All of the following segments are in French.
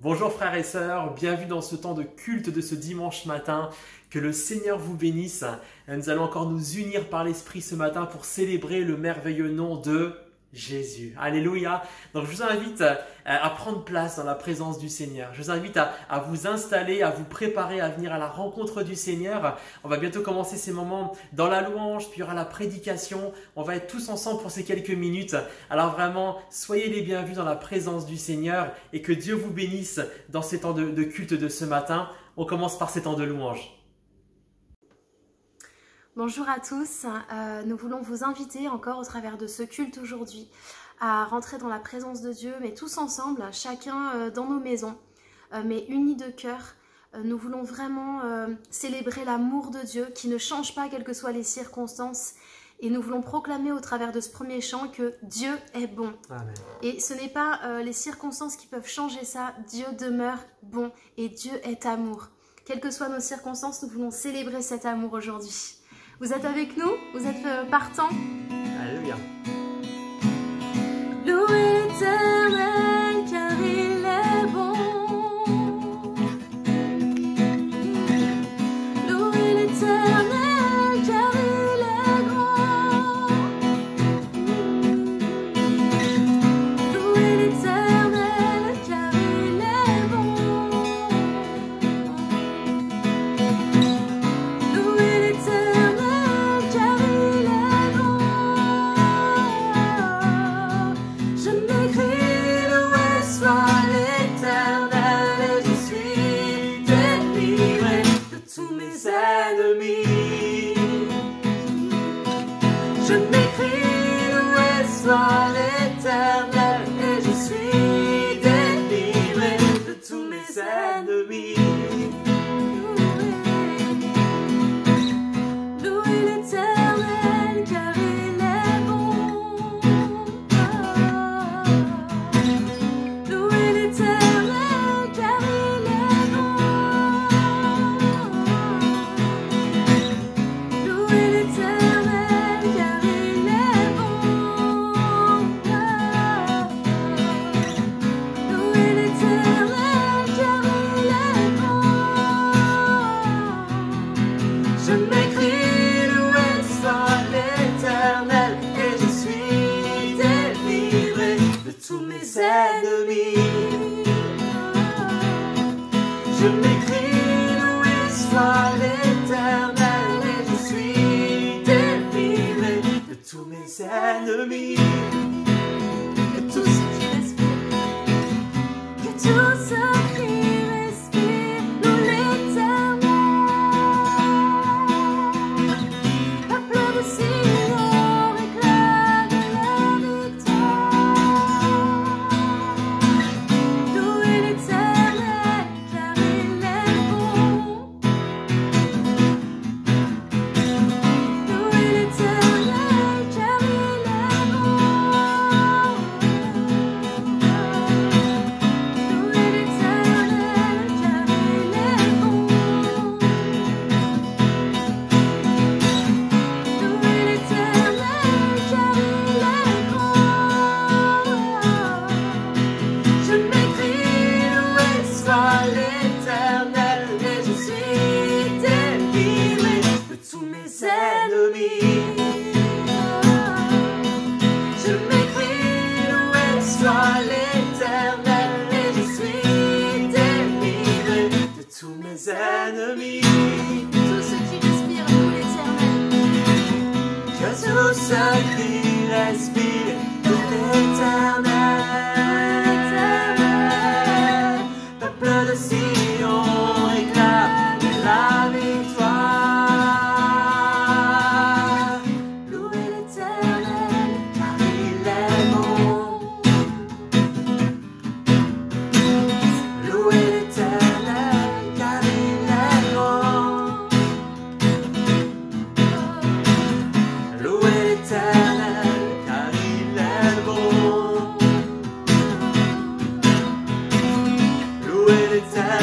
Bonjour frères et sœurs, bienvenue dans ce temps de culte de ce dimanche matin. Que le Seigneur vous bénisse. Nous allons encore nous unir par l'Esprit ce matin pour célébrer le merveilleux nom de Jésus. Alléluia. Donc je vous invite à prendre place dans la présence du Seigneur. Je vous invite à vous installer, à vous préparer à venir à la rencontre du Seigneur. On va bientôt commencer ces moments dans la louange, puis il y aura la prédication. On va être tous ensemble pour ces quelques minutes. Alors vraiment, soyez les bienvenus dans la présence du Seigneur et que Dieu vous bénisse dans ces temps de culte de ce matin. On commence par ces temps de louange. Bonjour à tous, nous voulons vous inviter encore au travers de ce culte aujourd'hui à rentrer dans la présence de Dieu, mais tous ensemble, chacun dans nos maisons, mais unis de cœur. Nous voulons vraiment célébrer l'amour de Dieu qui ne change pas quelles que soient les circonstances, et nous voulons proclamer au travers de ce premier chant que Dieu est bon. Amen. Et ce n'est pas les circonstances qui peuvent changer ça, Dieu demeure bon et Dieu est amour. Quelles que soient nos circonstances, nous voulons célébrer cet amour aujourd'hui. Vous êtes avec nous? Vous êtes partants? Alléluia. Louez l'Éternel car il est bon. Louez l'Éternel car il est grand. Louez l'Éternel car il est bon. Louez l'Éternel. Je m'écris, loué soit l'Éternel, et je suis délivré de tous mes ennemis. Louez l'Éternel car il est bon. Louez l'Éternel car il est bon. Louez l'Éternel car il est bon. Louez l'Éternel car il est bon. Je m'écris, loué soit l'Éternel, et je suis délivré de tous mes ennemis. Je m'écris, loué soit l'Éternel, et je suis délivré de tous mes ennemis. Que tout ce qui respire, que tout ce qui respire, loue l'Éternel. Peuple de Sion, réclame la victoire. Louez l'Éternel car il est bon. Louez l'Éternel car il est bon. Louez l'Éternel car il est bon. Louez l'Éternel car il est grand. Je m'écris, loué soit l'Éternel, et je suis délivré de tous mes ennemis. Je m'écris, loué soit l'Éternel, et je suis délivré de tous mes ennemis. Tout ce qui respire, loue l'Éternel. Que tout ce qui respire, loue l'Éternel. Peuple de Sion, réclame la victoire. Louez l'Éternel car il est bon. Louez l'Éternel car il est bon. Louez l'Éternel car il est bon. Louez l'Éternel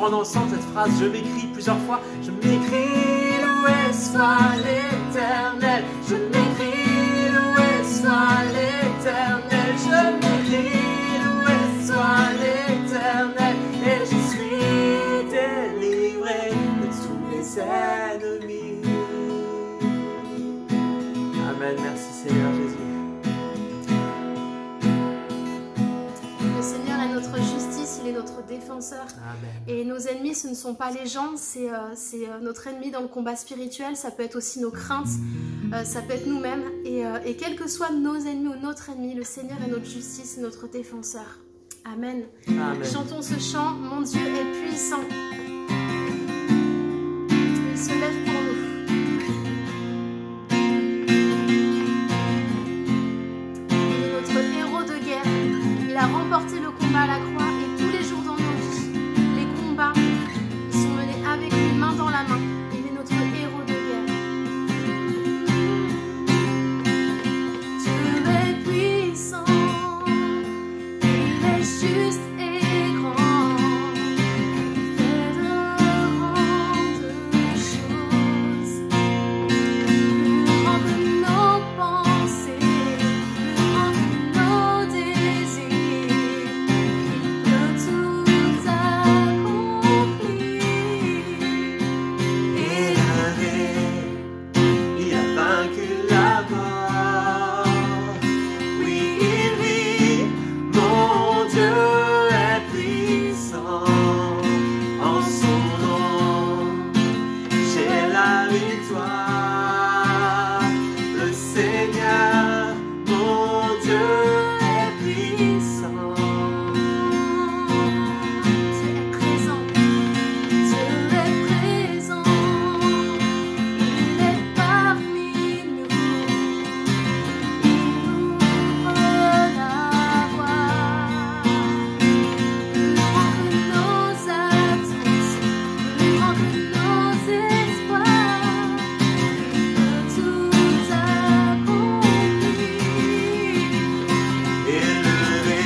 reprendre ensemble cette phrase. Je m'écris plusieurs fois. Je m'écris, loué soit l'Éternel. Je m'écris, loué soit l'Éternel. Je m'écris, loué soit l'Éternel. Et je suis délivré de tous mes ennemis. Amen. Merci Seigneur Jésus. Le Seigneur est notre justice, il est notre défenseur. Amen. Et nos ennemis, ce ne sont pas les gens, c'est notre ennemi dans le combat spirituel. Ça peut être aussi nos craintes, ça peut être nous-mêmes. Et quels que soient nos ennemis ou notre ennemi, le Seigneur est notre justice et notre défenseur. Amen. Amen. Chantons ce chant, mon Dieu est puissant. Il se lève pour nous. Il est notre héros de guerre. Il a remporté le combat à la croix et tous les jours dans nos vies, les combats, ils sont menés avec lui main dans la main. Il est notre héros de guerre. Dieu est puissant, il est juste et grand, il fait de grandes choses, plus grand que nos pensées, plus grand que nos désirs. Tout accompli. Élevé, il a vaincu la mort. Oui, il vit, mon Dieu est puissant. En son nom, j'ai la victoire. Le Seigneur, mon Dieu est puissant. Dieu est présent, Dieu est présent, il est parmi nous, il ouvre la voie, plus grand que nos attentes, plus grand que nos espoirs, il peut tout accomplir. Élevé,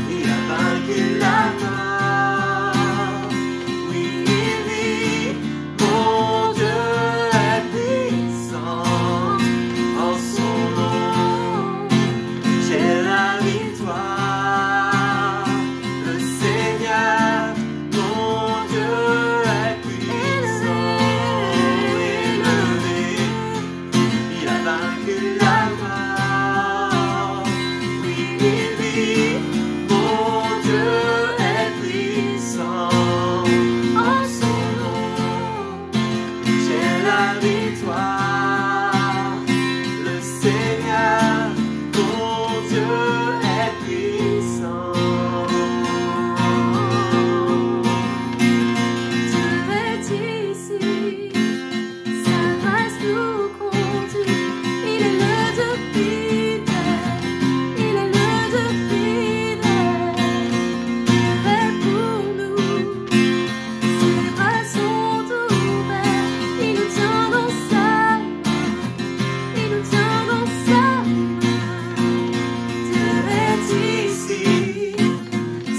il a vaincu la mort. Oui, il vit, mon Dieu est puissant. En son nom, j'ai la victoire. Le Seigneur, mon Dieu est puissant. Élevé, il a vaincu la mort. Oui, il vit, mon Dieu est puissant. En son nom, j'ai la victoire. Le Seigneur, mon Dieu est puissant. Dieu est ici, sa grâce nous conduit. Il est le Dieu fidèle, il est le Dieu fidèle. Dieu est pour nous, ses bras sont ouverts. Il nous tient dans sa main, il nous tient dans sa main. Dieu est ici,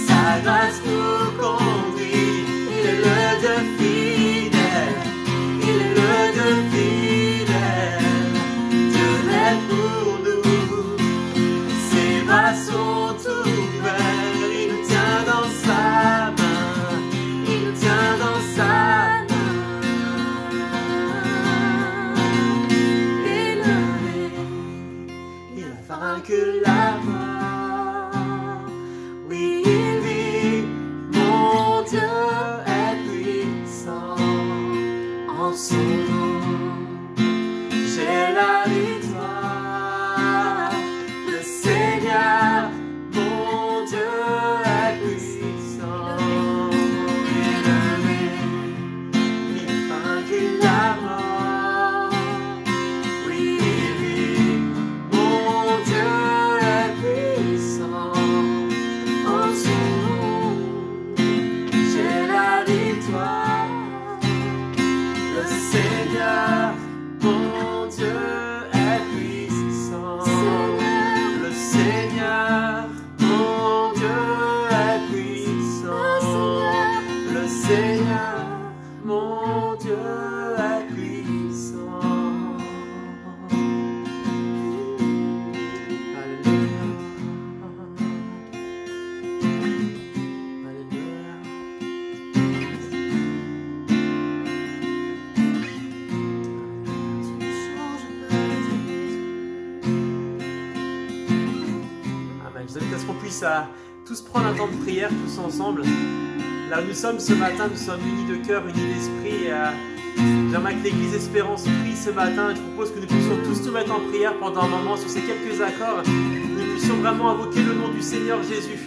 Sa grâce nous conduit. Il est le Dieu fidèle. Il est le Dieu fidèle. Dieu est pour nous. Ses bras sont ouverts. Il nous tient dans sa main. Il nous tient dans sa main. élevé. Il a vaincu la mort. Oui, il vit, mon Dieu est puissant. En son nom, j'ai la victoire. Le Seigneur, mon Dieu est puissant. Élevé, il a vaincu la mort. Oui, il vit, mon Dieu est puissant. En son nom, j'ai la victoire. Le Seigneur. tous prendre un temps de prière, tous ensemble. Là où nous sommes ce matin, nous sommes unis de cœur, unis d'esprit. J'aimerais que l'Église Espérance prie ce matin. Je propose que nous puissions tous nous mettre en prière pendant un moment sur ces quelques accords. Nous puissions vraiment invoquer le nom du Seigneur Jésus.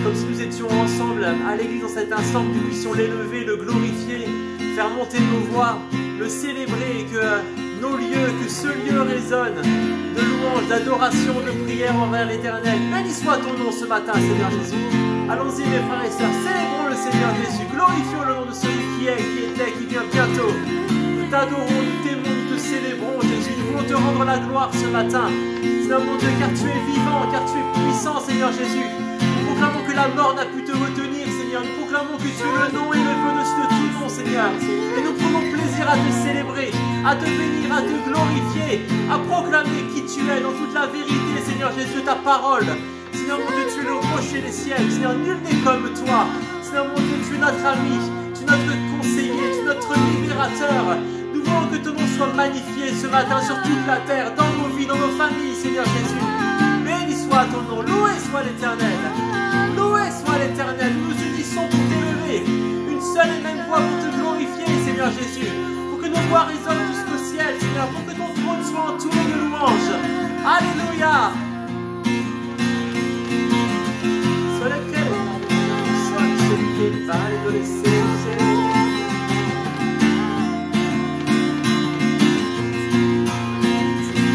Comme si nous étions ensemble à l'Église dans cet instant, que nous puissions l'élever, le glorifier, faire monter nos voix, le célébrer, et que nos lieux, que ce lieu résonne de louange, d'adoration, de prière envers l'Éternel. Béni soit ton nom ce matin, Seigneur Jésus. Allons-y mes frères et sœurs, célébrons le Seigneur Jésus, glorifions le nom de celui qui est, qui était, qui vient bientôt. Nous t'adorons, nous t'aimons, nous te célébrons Jésus, nous voulons te rendre la gloire ce matin. Seigneur mon Dieu, car tu es vivant, car tu es puissant Seigneur Jésus. Nous proclamons que la mort n'a pu te retenir Seigneur, nous proclamons que tu es le nom élevé au-dessus de tout nom Seigneur. Et nous prenons plaisir à te célébrer, à te bénir, à te glorifier, à proclamer qui tu es dans toute la vérité Seigneur Jésus, ta parole. Seigneur mon Dieu, tu es le rocher des ciels. Seigneur, nul n'est comme toi. Seigneur mon Dieu, tu es notre ami, tu es notre conseiller, tu es notre libérateur. Nous voulons que ton nom soit magnifié ce matin sur toute la terre, dans nos vies, dans nos familles, Seigneur Jésus. Béni soit ton nom, loué soit l'Éternel. Loué soit l'Éternel. Nous nous unissons pour t'élever. Une seule et même voix pour te glorifier, Seigneur Jésus. Pour que nos voix résonnent jusqu'au ciel, Seigneur. Pour que ton trône soit entouré de louanges. Alléluia.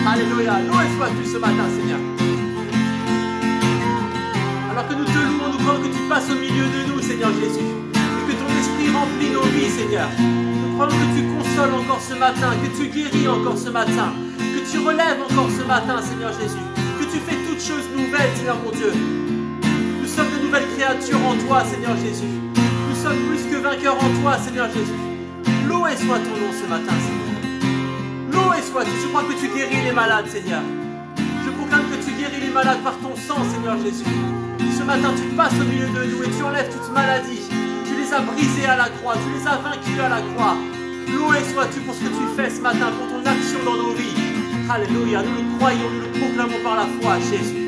Alléluia, loué sois-tu ce matin Seigneur. Alors que nous te louons, nous croyons que tu passes au milieu de nous Seigneur Jésus, et que ton esprit remplit nos vies Seigneur. Nous croyons que tu consoles encore ce matin, que tu guéris encore ce matin, que tu relèves encore ce matin Seigneur Jésus, que tu fais toutes choses nouvelles Seigneur mon Dieu. Nous sommes de nouvelles créatures en toi Seigneur Jésus. Nous sommes plus que vainqueurs en toi Seigneur Jésus. Loué soit ton nom ce matin Seigneur. Loué sois-tu. Je crois que tu guéris les malades Seigneur. Je proclame que tu guéris les malades par ton sang Seigneur Jésus. Ce matin tu passes au milieu de nous et tu enlèves toute maladie. Tu les as brisés à la croix, tu les as vaincus à la croix. Loué sois-tu pour ce que tu fais ce matin, pour ton action dans nos vies. Alléluia, nous le croyons, nous le proclamons par la foi Jésus.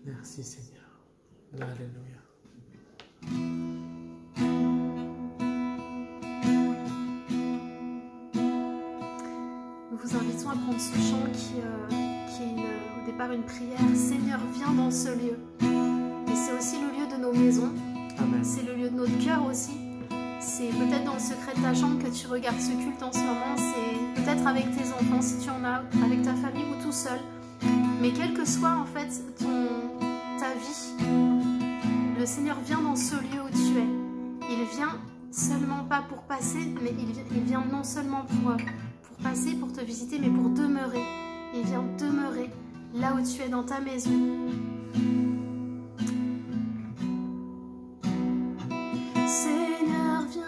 Merci Seigneur. Alléluia. Nous vous invitons à prendre ce chant qui est au départ une prière. Seigneur, viens dans ce lieu. Et c'est aussi le lieu de nos maisons. C'est le lieu de notre cœur aussi. C'est peut-être dans le secret de ta chambre que tu regardes ce culte en ce moment. C'est peut-être avec tes enfants si tu en as, avec ta famille ou tout seul. Mais quel que soit en fait ta vie, le Seigneur vient dans ce lieu où tu es. Il vient seulement pas pour passer, mais il vient non seulement pour passer, pour te visiter, mais pour demeurer. Il vient demeurer là où tu es dans ta maison. Seigneur, viens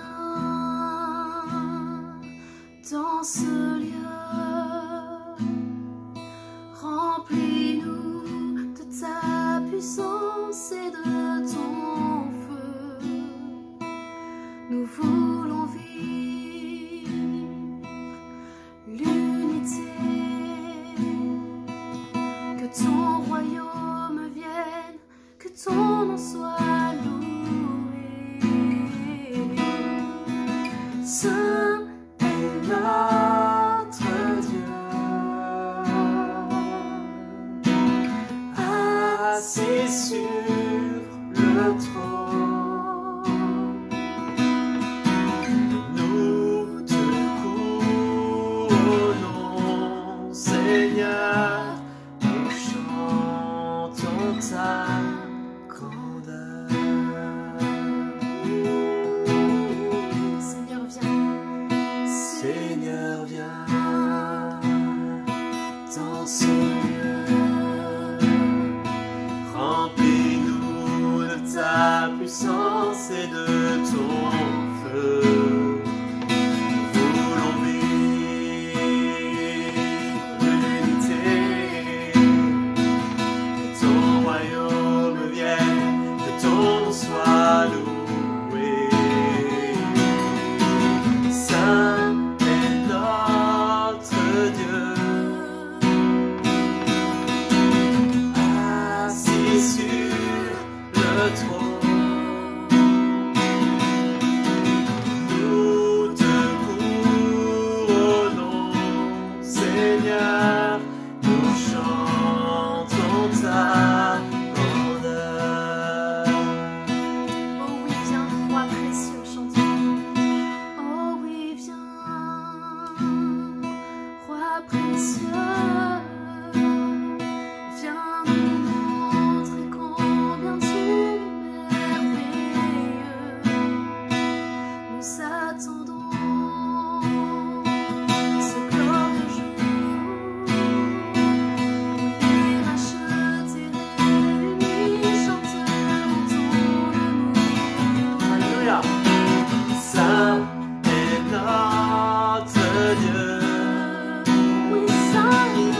dans ce lieu. Remplis-nous de ta puissance et de ton feu. Nous voulons vivre l'unité. Que ton royaume vienne, que ton nom soit loué. Saint est notre Dieu. Assis sur le trône, de ton feu. Nous voulons vivre l'unité. Que ton royaume vienne, que ton nom soit loué. Saint est notre Dieu, assis sur le trône. Nous te couronnons, Seigneur, nous chantons ta grandeur. Oh oui, viens, roi précieux, chantons. Oh oui, viens, roi précieux. Viens nous montrer combien tu es merveilleux. Nous attendons ce glorieux jour où les rachetés réunis chanteront ton amour. Alléluia. Saint est notre Dieu, Oui, Saint est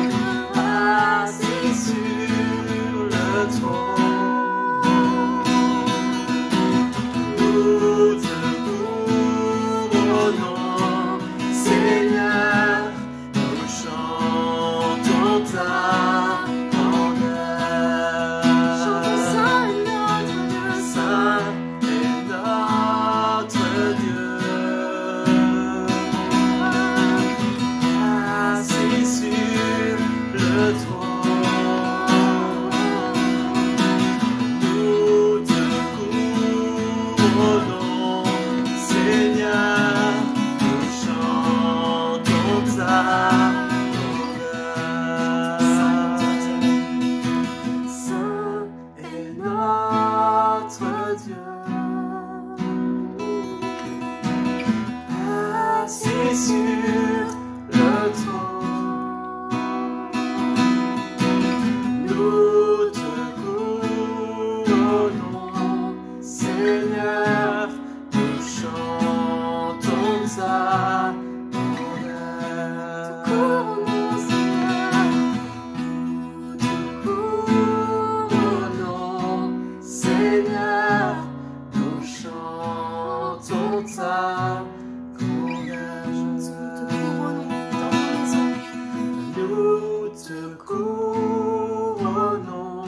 notre assis sur le trône. Nous te couronnons, Seigneur, nous chantons ta grandeur. Chantons Saint est notre Dieu. Saint est notre Dieu, assis sur le trône. Nous te couronnons, Seigneur, nous chantons ta grandeur. Saint Est notre Dieu, assis sur le trône. Nous te couronnons, Seigneur, nous chantons ta grandeur. couronnons, Seigneur. Nous te couronnons, Seigneur, nous chantons ta grandeur. Nous te couronnons dans nos maisons. Nous te couronnons,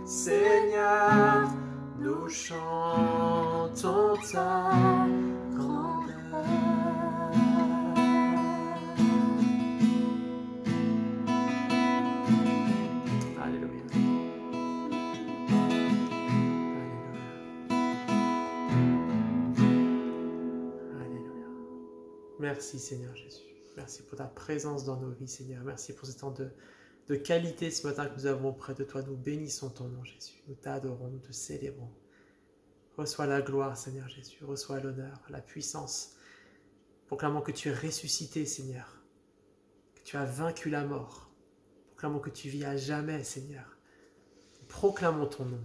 Seigneur, nous chantons ta grandeur. Alléluia. Alléluia. Merci Seigneur Jésus. Merci pour ta présence dans nos vies, Seigneur. Merci pour ce temps de qualité ce matin que nous avons auprès de toi. Nous bénissons ton nom, Jésus. Nous t'adorons, nous te célébrons. Reçois la gloire, Seigneur Jésus. Reçois l'honneur, la puissance. Proclamons que tu es ressuscité, Seigneur. Que tu as vaincu la mort. Proclamons que tu vis à jamais, Seigneur. Proclamons ton nom.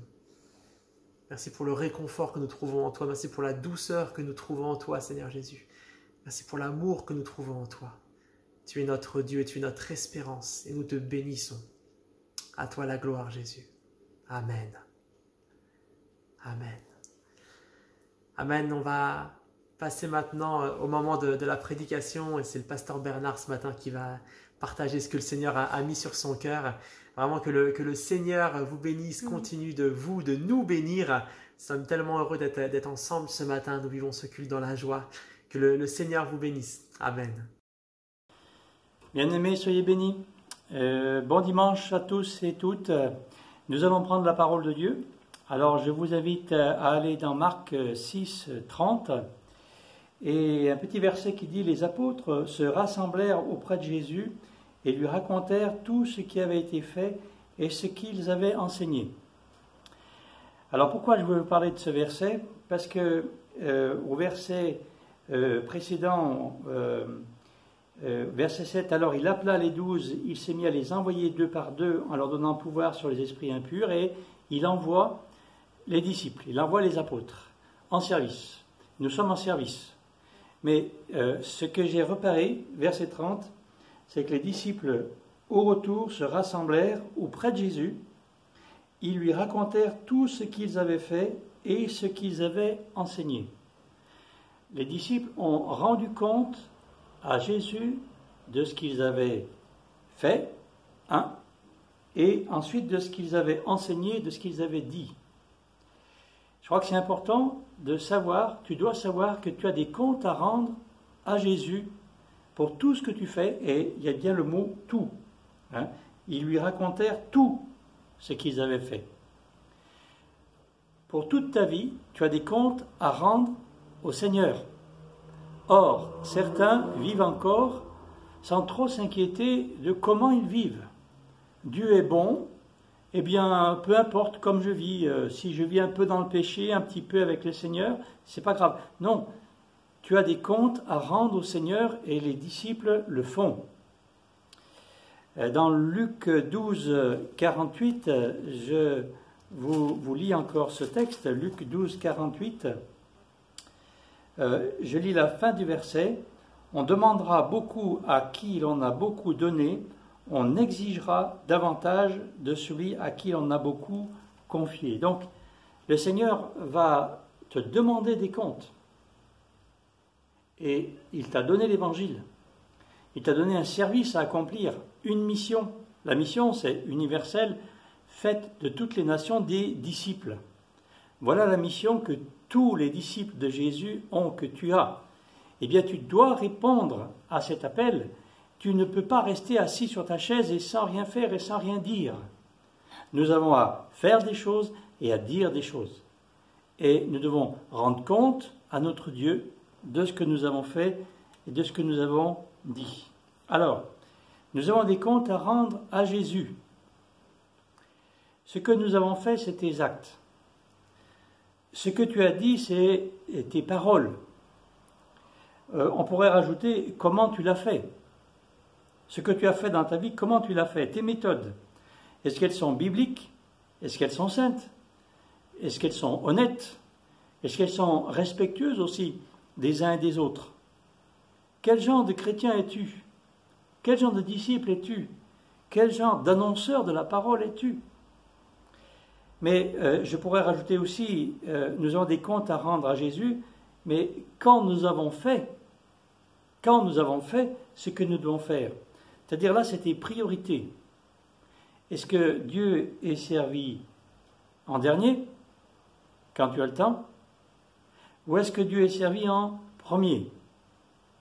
Merci pour le réconfort que nous trouvons en toi. Merci pour la douceur que nous trouvons en toi, Seigneur Jésus. Merci pour l'amour que nous trouvons en toi. Tu es notre Dieu et tu es notre espérance et nous te bénissons. À toi la gloire, Jésus. Amen. Amen. Amen. On va passer maintenant au moment de la prédication et c'est le pasteur Bernard ce matin qui va partager ce que le Seigneur a mis sur son cœur. Vraiment que le Seigneur vous bénisse, continue de nous bénir. Nous sommes tellement heureux d'être ensemble ce matin. Nous vivons ce culte dans la joie. Que le Seigneur vous bénisse. Amen. Bien-aimés, soyez bénis. Bon dimanche à tous et toutes. Nous allons prendre la parole de Dieu. Alors, je vous invite à aller dans Marc 6, 30. Et un petit verset qui dit « Les apôtres se rassemblèrent auprès de Jésus et lui racontèrent tout ce qui avait été fait et ce qu'ils avaient enseigné. » Alors, pourquoi je veux vous parler de ce verset? Parce que au verset précédent, verset 7, « Alors il appela les 12, il s'est mis à les envoyer 2 par 2 en leur donnant pouvoir sur les esprits impurs et il envoie les disciples, il envoie les apôtres. » en service. Nous sommes en service. Mais ce que j'ai repéré, verset 30, c'est que les disciples, au retour, se rassemblèrent auprès de Jésus. Ils lui racontèrent tout ce qu'ils avaient fait et ce qu'ils avaient enseigné. Les disciples ont rendu compte à Jésus de ce qu'ils avaient fait, et ensuite de ce qu'ils avaient enseigné, de ce qu'ils avaient dit. Je crois que c'est important de savoir, tu dois savoir que tu as des comptes à rendre à Jésus pour tout ce que tu fais, et il y a bien le mot « tout ». Ils lui racontèrent tout ce qu'ils avaient fait. Pour toute ta vie, tu as des comptes à rendre au Seigneur. Or, certains vivent encore sans trop s'inquiéter de comment ils vivent. Dieu est bon, eh bien, peu importe comme je vis, si je vis un peu dans le péché, un petit peu avec le Seigneur, c'est pas grave. Non, tu as des comptes à rendre au Seigneur et les disciples le font. Dans Luc 12, 48, je vous lis encore ce texte, Luc 12, 48. Je lis la fin du verset. On demandera beaucoup à qui l'on a beaucoup donné, on exigera davantage de celui à qui l'on a beaucoup confié. Donc, le Seigneur va te demander des comptes. Et il t'a donné l'Évangile. Il t'a donné un service à accomplir, une mission. La mission, c'est universelle, faite de toutes les nations des disciples. Voilà la mission que tous les disciples de Jésus ont, que tu as. Eh bien, tu dois répondre à cet appel. Tu ne peux pas rester assis sur ta chaise et sans rien faire et sans rien dire. Nous avons à faire des choses et à dire des choses. Et nous devons rendre compte à notre Dieu de ce que nous avons fait et de ce que nous avons dit. Alors, nous avons des comptes à rendre à Jésus. Ce que nous avons fait, c'est tes actes. Ce que tu as dit, c'est tes paroles. On pourrait rajouter comment tu l'as fait. Ce que tu as fait dans ta vie, comment tu l'as fait. Tes méthodes. Est-ce qu'elles sont bibliques? Est-ce qu'elles sont saintes? Est-ce qu'elles sont honnêtes? Est-ce qu'elles sont respectueuses aussi des uns et des autres? Quel genre de chrétien es-tu? Quel genre de disciple es-tu? Quel genre d'annonceur de la parole es-tu? Mais je pourrais rajouter aussi, nous avons des comptes à rendre à Jésus, mais quand nous avons fait ce que nous devons faire, c'est-à-dire là, c'est tes priorités. Est-ce que Dieu est servi en dernier, quand tu as le temps, ou est-ce que Dieu est servi en premier,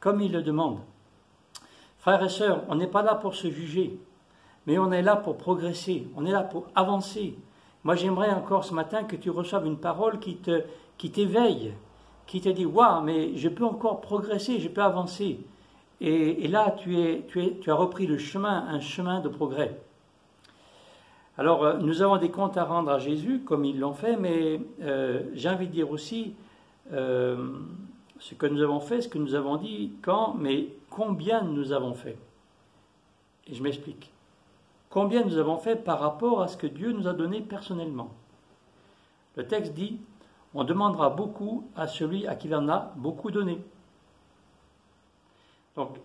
comme il le demande? Frères et sœurs, on n'est pas là pour se juger, mais on est là pour progresser, on est là pour avancer. Moi, j'aimerais encore ce matin que tu reçoives une parole qui t'éveille, qui te dit « Waouh, mais je peux encore progresser, je peux avancer ». Et là, tu as repris le chemin, un chemin de progrès. Alors, nous avons des comptes à rendre à Jésus, comme ils l'ont fait, mais j'ai envie de dire aussi ce que nous avons fait, ce que nous avons dit, quand, mais combien nous avons fait. Et je m'explique. Combien nous avons fait par rapport à ce que Dieu nous a donné personnellement. Le texte dit, on demandera beaucoup à celui à qui il en a beaucoup donné. Donc,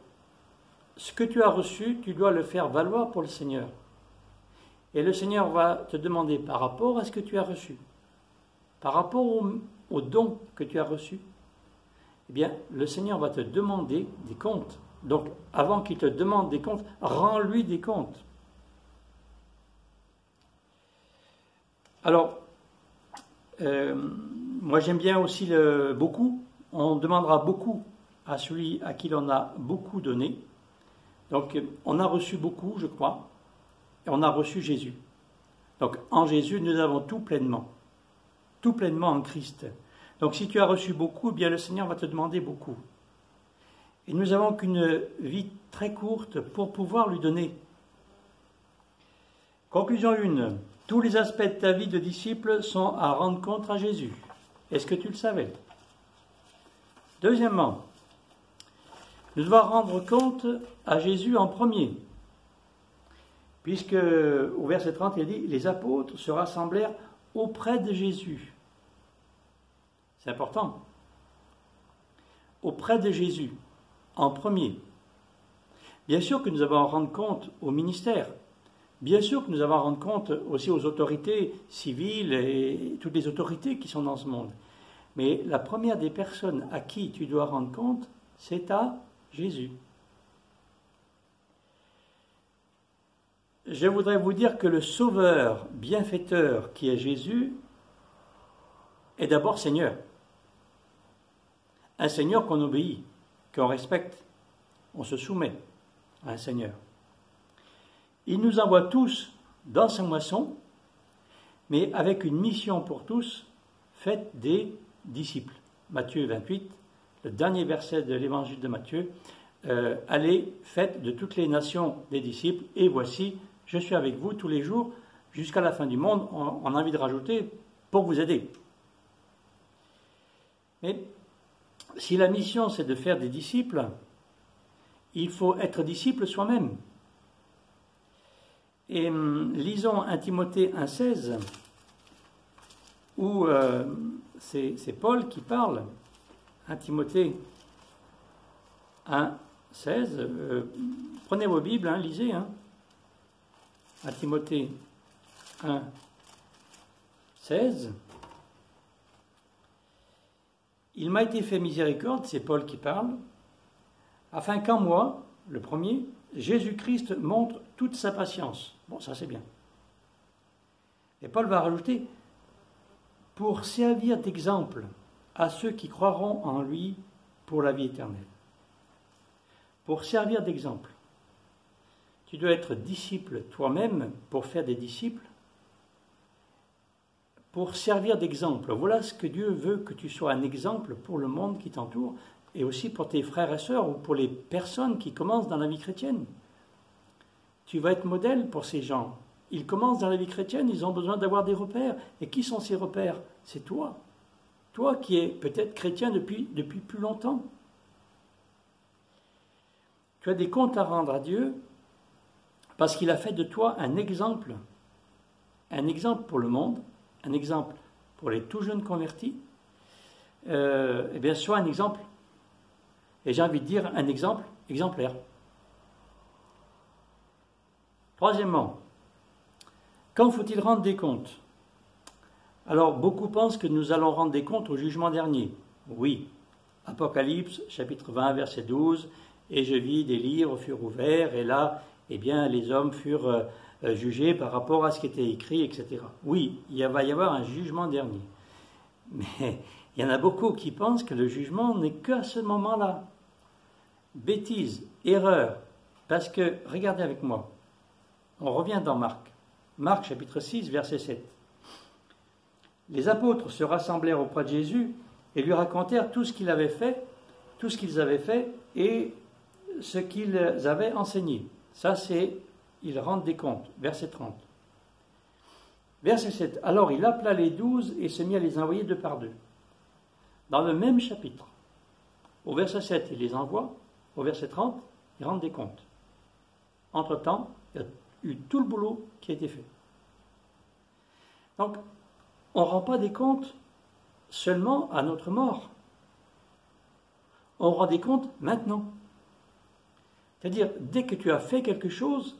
ce que tu as reçu, tu dois le faire valoir pour le Seigneur. Et le Seigneur va te demander par rapport à ce que tu as reçu, par rapport au don que tu as reçu, eh bien, le Seigneur va te demander des comptes. Donc, avant qu'il te demande des comptes, rends-lui des comptes. Alors, moi j'aime bien aussi le beaucoup. On demandera beaucoup à celui à qui l'on a beaucoup donné. Donc, on a reçu beaucoup, je crois, et on a reçu Jésus. Donc, en Jésus, nous avons tout pleinement en Christ. Donc, si tu as reçu beaucoup, eh bien le Seigneur va te demander beaucoup. Et nous n'avons qu'une vie très courte pour pouvoir lui donner. Conclusion 1. Tous les aspects de ta vie de disciple sont à rendre compte à Jésus. Est-ce que tu le savais? Deuxièmement, nous devons rendre compte à Jésus en premier. Puisque, au verset 30, il dit, les apôtres se rassemblèrent auprès de Jésus. C'est important. Auprès de Jésus, en premier. Bien sûr que nous avons à rendre compte au ministère. Bien sûr que nous avons à rendre compte aussi aux autorités civiles et toutes les autorités qui sont dans ce monde. Mais la première des personnes à qui tu dois rendre compte, c'est à Jésus. Je voudrais vous dire que le Sauveur, bienfaiteur qui est Jésus, est d'abord Seigneur. Un Seigneur qu'on obéit, qu'on respecte, on se soumet à un Seigneur. Il nous envoie tous dans sa moisson, mais avec une mission pour tous, faites des disciples. Matthieu 28, le dernier verset de l'évangile de Matthieu, allez, faites de toutes les nations des disciples, et voici, je suis avec vous tous les jours, jusqu'à la fin du monde, on a envie de rajouter, pour vous aider. Mais si la mission c'est de faire des disciples, il faut être disciple soi-même. Et lisons 1 Timothée 1,16, où c'est Paul qui parle. 1 Timothée 1,16. Prenez vos Bibles, lisez. 1 Timothée 1,16. Il m'a été fait miséricorde, c'est Paul qui parle, afin qu'en moi, le premier, Jésus-Christ montre toute sa patience. Bon, ça c'est bien. Et Paul va rajouter, pour servir d'exemple à ceux qui croiront en lui pour la vie éternelle. Pour servir d'exemple. Tu dois être disciple toi-même pour faire des disciples, pour servir d'exemple. Voilà ce que Dieu veut, que tu sois un exemple pour le monde qui t'entoure, et aussi pour tes frères et sœurs, ou pour les personnes qui commencent dans la vie chrétienne. Tu vas être modèle pour ces gens. Ils commencent dans la vie chrétienne, ils ont besoin d'avoir des repères. Et qui sont ces repères? C'est toi. Toi qui es peut-être chrétien depuis plus longtemps. Tu as des comptes à rendre à Dieu parce qu'il a fait de toi un exemple pour le monde, un exemple pour les tout jeunes convertis, eh bien, sois un exemple. Et j'ai envie de dire un exemple exemplaire. Troisièmement, quand faut-il rendre des comptes? Alors, beaucoup pensent que nous allons rendre des comptes au jugement dernier. Oui, Apocalypse, chapitre 20, verset 12, « Et je vis des livres furent ouverts, et là, eh bien, les hommes furent jugés par rapport à ce qui était écrit, etc. » Oui, il va y avoir un jugement dernier. Mais il y en a beaucoup qui pensent que le jugement n'est qu'à ce moment-là. Bêtise, erreur, parce que, regardez avec moi, on revient dans Marc. Marc, chapitre 6, verset 7. Les apôtres se rassemblèrent auprès de Jésus et lui racontèrent tout ce qu'ils avaient fait et ce qu'ils avaient enseigné. Ça, c'est, ils rendent des comptes. Verset 30. Verset 7. Alors il appela les 12 et se mit à les envoyer deux par deux. Dans le même chapitre. Au verset 7, il les envoie. Au verset 30, ils rendent des comptes. Entre-temps, il y a eu tout le boulot qui a été fait. Donc, on ne rend pas des comptes seulement à notre mort. On rend des comptes maintenant. C'est-à-dire, dès que tu as fait quelque chose,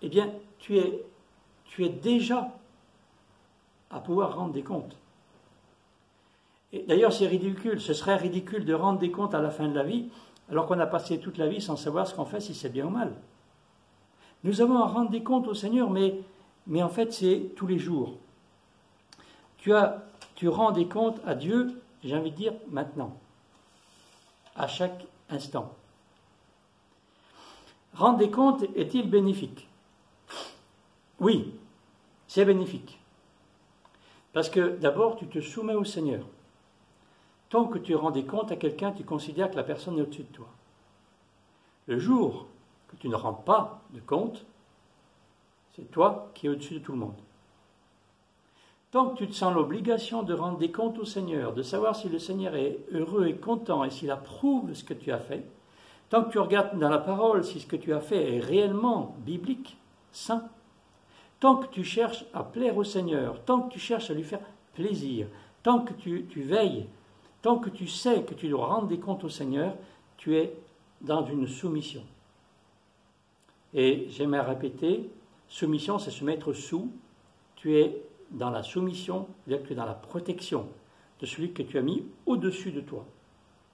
eh bien, tu es déjà à pouvoir rendre des comptes. Et d'ailleurs, c'est ridicule. Ce serait ridicule de rendre des comptes à la fin de la vie, alors qu'on a passé toute la vie sans savoir ce qu'on fait, si c'est bien ou mal. Nous avons à rendre des comptes au Seigneur, mais en fait, c'est tous les jours. Tu rends des comptes à Dieu, j'ai envie de dire, maintenant. À chaque instant. Rendre des comptes est-il bénéfique? Oui, c'est bénéfique. Parce que d'abord, tu te soumets au Seigneur. Tant que tu rends des comptes à quelqu'un, tu considères que la personne est au-dessus de toi. Le jour que tu ne rends pas de compte, c'est toi qui es au-dessus de tout le monde. Tant que tu te sens l'obligation de rendre des comptes au Seigneur, de savoir si le Seigneur est heureux et content et s'il approuve ce que tu as fait, tant que tu regardes dans la parole si ce que tu as fait est réellement biblique, saint, tant que tu cherches à plaire au Seigneur, tant que tu cherches à lui faire plaisir, tant que tu veilles tant que tu sais que tu dois rendre des comptes au Seigneur, tu es dans une soumission. Et j'aimerais répéter, soumission, c'est se mettre sous. Tu es dans la soumission, c'est-à-dire que tu es dans la protection de celui que tu as mis au-dessus de toi.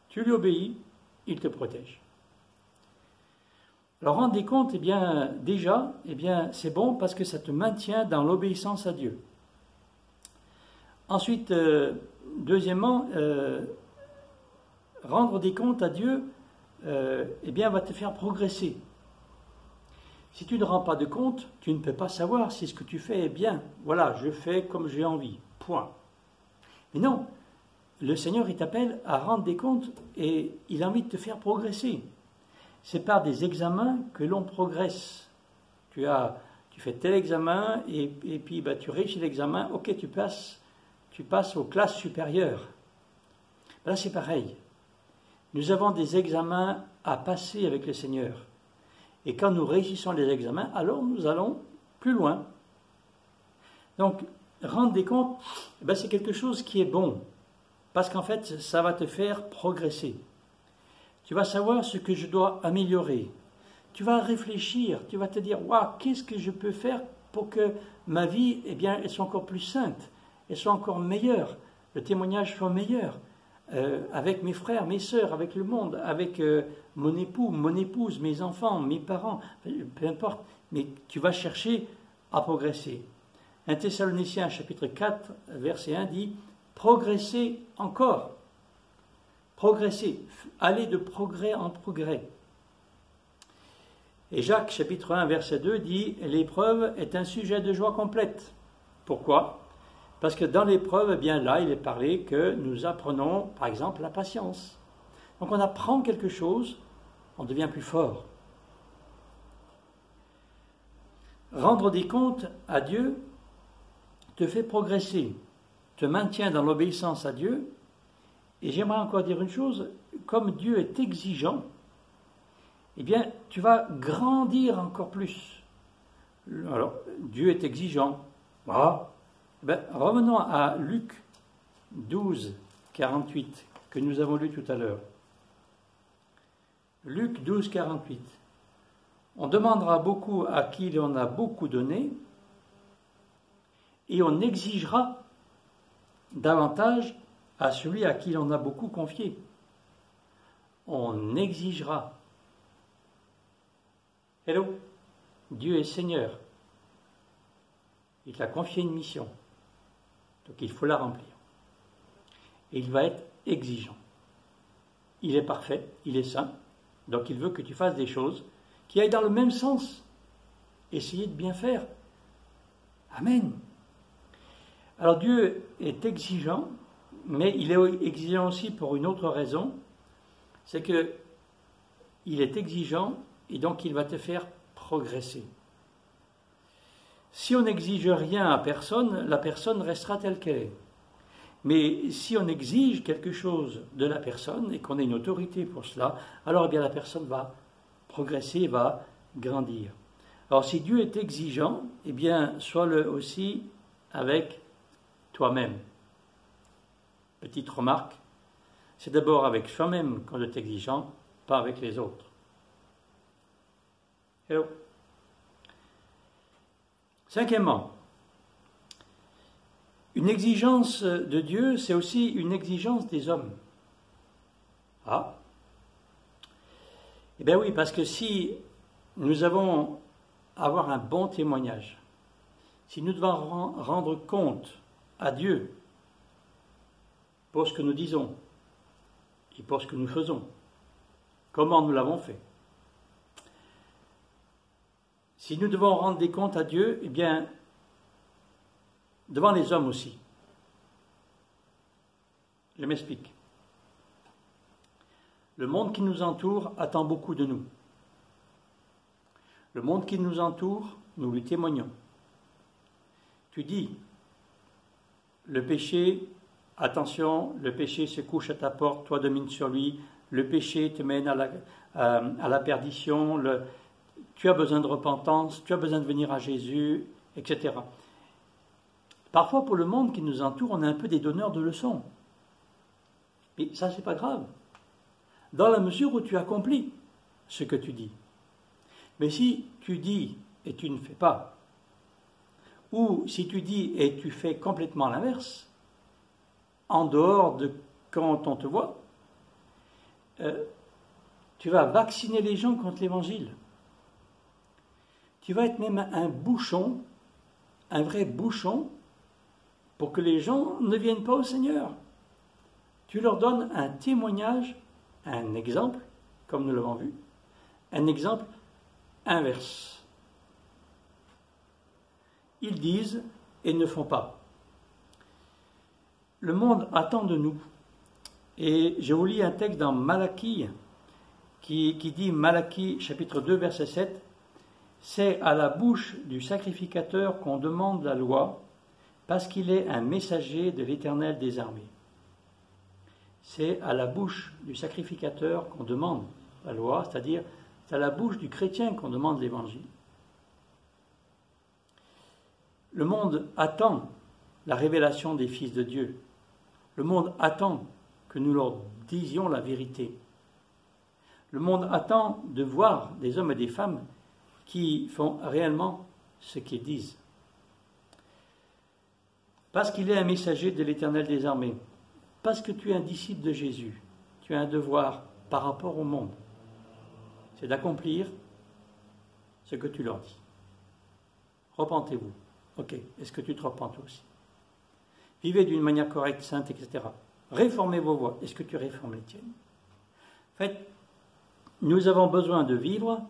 Tu lui obéis, il te protège. Alors, rendre des comptes, déjà, c'est bon parce que ça te maintient dans l'obéissance à Dieu. Ensuite, deuxièmement, rendre des comptes à Dieu, va te faire progresser. Si tu ne rends pas de compte, tu ne peux pas savoir si ce que tu fais est bien. Voilà, je fais comme j'ai envie. Point. Mais non, le Seigneur, il t'appelle à rendre des comptes et il a envie de te faire progresser. C'est par des examens que l'on progresse. Tu fais tel examen et puis tu réussis l'examen, ok, tu passes aux classes supérieures. Là, c'est pareil. Nous avons des examens à passer avec le Seigneur. Et quand nous réussissons les examens, alors nous allons plus loin. Donc, rendre des comptes, c'est quelque chose qui est bon. Parce qu'en fait, ça va te faire progresser. Tu vas savoir ce que je dois améliorer. Tu vas réfléchir, tu vas te dire, waouh, qu'est-ce que je peux faire pour que ma vie, elle soit encore plus sainte, elle soit encore meilleure, le témoignage soit meilleur, avec mes frères, mes sœurs, avec le monde, avec mon époux, mon épouse, mes enfants, mes parents, peu importe, mais tu vas chercher à progresser. 1 Thessaloniciens chapitre 4, verset 1 dit, progressez encore. Progresser, aller de progrès en progrès. Et Jacques, chapitre 1, verset 2, dit « L'épreuve est un sujet de joie complète. » Pourquoi ? Parce que dans l'épreuve, là, il est parlé que nous apprenons, par exemple, la patience. Donc on apprend quelque chose, on devient plus fort. Rendre des comptes à Dieu te fait progresser, te maintient dans l'obéissance à Dieu. Et j'aimerais encore dire une chose, comme Dieu est exigeant, tu vas grandir encore plus. Alors, Dieu est exigeant. Revenons à Luc 12, 48, que nous avons lu tout à l'heure. Luc 12, 48. On demandera beaucoup à qui l'on a beaucoup donné, et on exigera davantage à celui à qui l'on a beaucoup confié. On exigera. Hello, Dieu est Seigneur. Il t'a confié une mission. Donc il faut la remplir. Et il va être exigeant. Il est parfait, il est saint. Donc il veut que tu fasses des choses qui aillent dans le même sens. Essayez de bien faire. Amen. Alors Dieu est exigeant, mais il est exigeant aussi pour une autre raison, c'est que il est exigeant et donc il va te faire progresser. Si on n'exige rien à personne, la personne restera telle qu'elle est. Mais si on exige quelque chose de la personne et qu'on a une autorité pour cela, alors la personne va progresser, va grandir. Alors si Dieu est exigeant, sois-le aussi avec toi-même. Petite remarque, c'est d'abord avec soi-même qu'on est exigeant, pas avec les autres. Hello. Cinquièmement, une exigence de Dieu, c'est aussi une exigence des hommes. Ah. Oui, parce que si nous avons à avoir un bon témoignage, si nous devons rendre compte à Dieu pour ce que nous disons et pour ce que nous faisons, comment nous l'avons fait. Si nous devons rendre des comptes à Dieu, devant les hommes aussi. Je m'explique. Le monde qui nous entoure attend beaucoup de nous. Le monde qui nous entoure, nous lui témoignons. Tu dis, le péché, attention, le péché se couche à ta porte, toi domine sur lui, le péché te mène à la perdition, tu as besoin de repentance, tu as besoin de venir à Jésus, etc. Parfois, pour le monde qui nous entoure, on est un peu des donneurs de leçons. Mais ça, c'est pas grave. Dans la mesure où tu accomplis ce que tu dis. Mais si tu dis et tu ne fais pas, ou si tu dis et tu fais complètement l'inverse, en dehors de quand on te voit, tu vas vacciner les gens contre l'évangile. Tu vas être même un bouchon, un vrai bouchon, pour que les gens ne viennent pas au Seigneur. Tu leur donnes un témoignage, un exemple, comme nous l'avons vu, un exemple inverse. Ils disent et ne font pas. Le monde attend de nous. Et je vous lis un texte dans Malachie qui dit, Malachie chapitre 2 verset 7, « C'est à la bouche du sacrificateur qu'on demande la loi, parce qu'il est un messager de l'Éternel des armées. » C'est à la bouche du sacrificateur qu'on demande la loi, c'est-à-dire c'est à la bouche du chrétien qu'on demande l'évangile. Le monde attend la révélation des fils de Dieu. Le monde attend que nous leur disions la vérité. Le monde attend de voir des hommes et des femmes qui font réellement ce qu'ils disent. Parce qu'il est un messager de l'Éternel des armées, parce que tu es un disciple de Jésus, tu as un devoir par rapport au monde. C'est d'accomplir ce que tu leur dis. Repentez-vous. Ok, est-ce que tu te repens toi aussi? Vivez d'une manière correcte, sainte, etc. Réformez vos voies. Est-ce que tu réformes les tiennes? En fait, nous avons besoin de vivre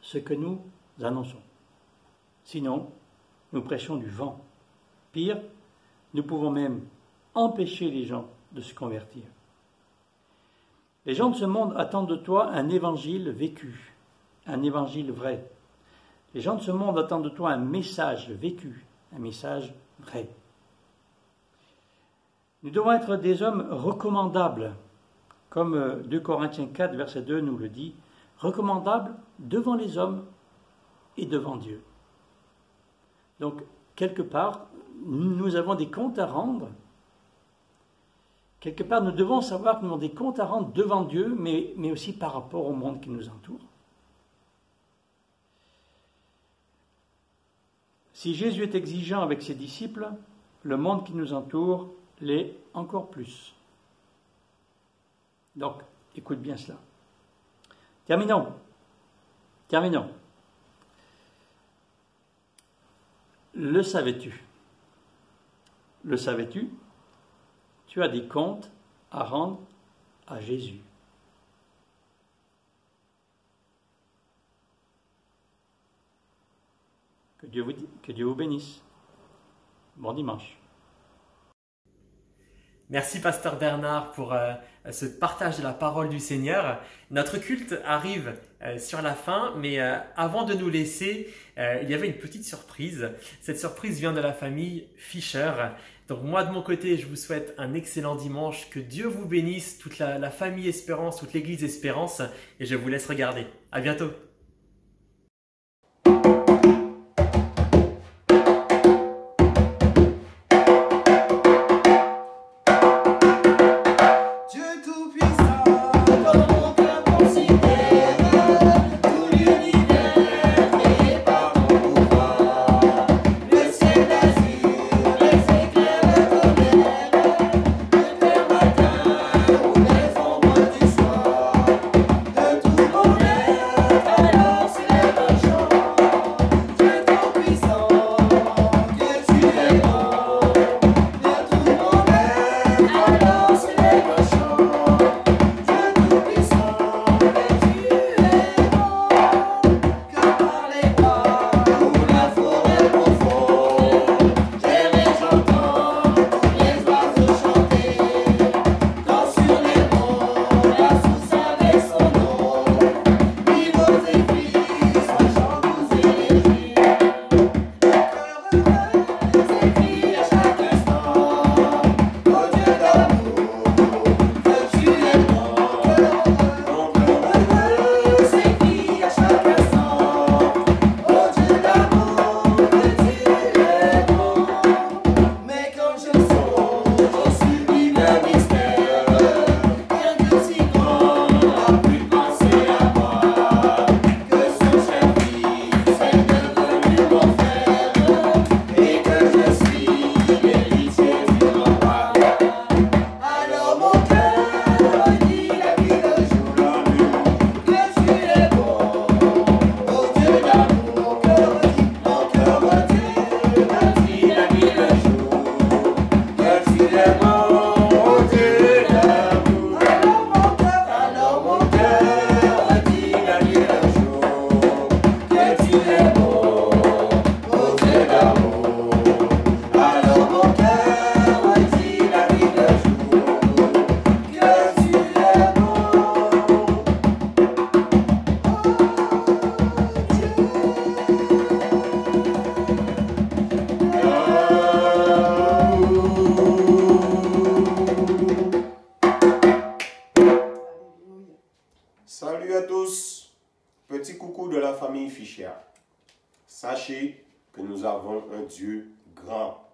ce que nous annonçons. Sinon, nous prêchons du vent. Pire, nous pouvons même empêcher les gens de se convertir. Les gens de ce monde attendent de toi un évangile vécu, un évangile vrai. Les gens de ce monde attendent de toi un message vécu, un message vrai. Nous devons être des hommes recommandables, comme 2 Corinthiens 4, verset 2 nous le dit, recommandables devant les hommes et devant Dieu. Donc, quelque part, nous avons des comptes à rendre. Quelque part, nous devons savoir que nous avons des comptes à rendre devant Dieu, mais aussi par rapport au monde qui nous entoure. Si Jésus est exigeant avec ses disciples, le monde qui nous entoure l'est encore plus. Donc, écoute bien cela. Terminons. Le savais-tu? Le savais-tu? Tu as des comptes à rendre à Jésus. Que Dieu vous bénisse. Bon dimanche. Merci Pasteur Bernard pour ce partage de la parole du Seigneur. Notre culte arrive sur la fin, mais avant de nous laisser, il y avait une petite surprise. Cette surprise vient de la famille Fischer. Donc moi de mon côté, je vous souhaite un excellent dimanche, que Dieu vous bénisse, toute la famille Espérance, toute l'église Espérance, et je vous laisse regarder. À bientôt. Allez Salut à tous. Petit coucou de la famille Fischer. Sachez que nous avons un Dieu grand,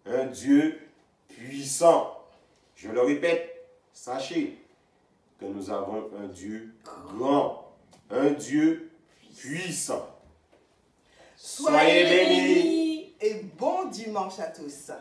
un Dieu puissant. Je le répète, sachez que nous avons un Dieu grand, un Dieu puissant. Soyez bénis et bon dimanche à tous.